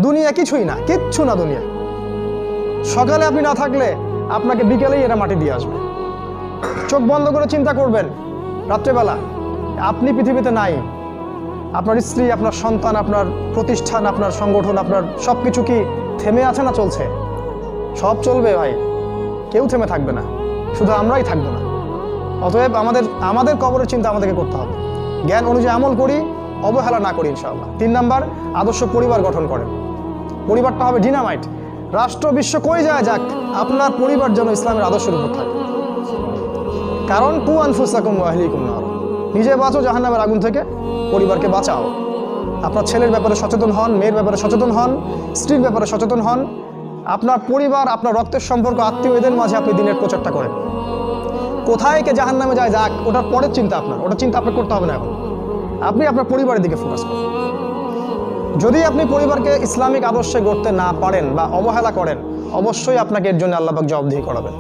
দুনিয়া কিছুই না, কিচ্ছু না দুনিয়া। সকালে আপনি না থাকলে আপনাকে বিকেলেই এরা মাটি দিয়ে আসবে। চোখ বন্ধ করে চিন্তা করবেন রাত্রেবেলা আপনি পৃথিবীতে নাই, আপনার স্ত্রী, আপনার সন্তান, আপনার প্রতিষ্ঠান, আপনার সংগঠন, আপনার সব কিছু কি থেমে আছে না চলছে? সব চলবে ভাই, কেউ থেমে থাকবে না, শুধু আমরাই থাকবো না। অতএব আমাদের কবরের চিন্তা আমাদেরকে করতে হবে। জ্ঞান অনুযায়ী আমল করি, অবহেলা না করি ইনশাআল্লাহ। 3 নাম্বার, আদর্শ পরিবার গঠন করেন। পরিবারটা হবে ডিনামাইট। রাষ্ট্র বিশ্ব কই যায় যাক, আপনার পরিবার যেন ইসলামের আদর্শের উপর থাকে। কারণ কু আনফুসাকুম ওয়া আহলিকুম নার, নিজে বাঁচো জাহান্নামের আগুন থেকে, পরিবারকে বাঁচাও। আপনার ছেলের ব্যাপারে সচেতন হন, মেয়ের ব্যাপারে সচেতন হন, স্ত্রীর ব্যাপারে সচেতন হন। আপনার পরিবার, আপনার রক্তের সম্পর্ক, আত্মীয়, এদের মাঝে আপনি দিনের প্রচারটা করেন। কোথায় কে জাহান্নামে যায় যাক, ওটার পরের চিন্তা আপনার, ওটা চিন্তা আপনার করতে হবে না। এখন আপনি আপনার পরিবারের দিকে ফোকাস করুন। যদি আপনি পরিবারকে ইসলামিক আদর্শে গড়তে না পারেন বা অবহেলা করেন, অবশ্যই আপনাকে এর জন্য আল্লাহ পাক জবাবদিহি করাবেন।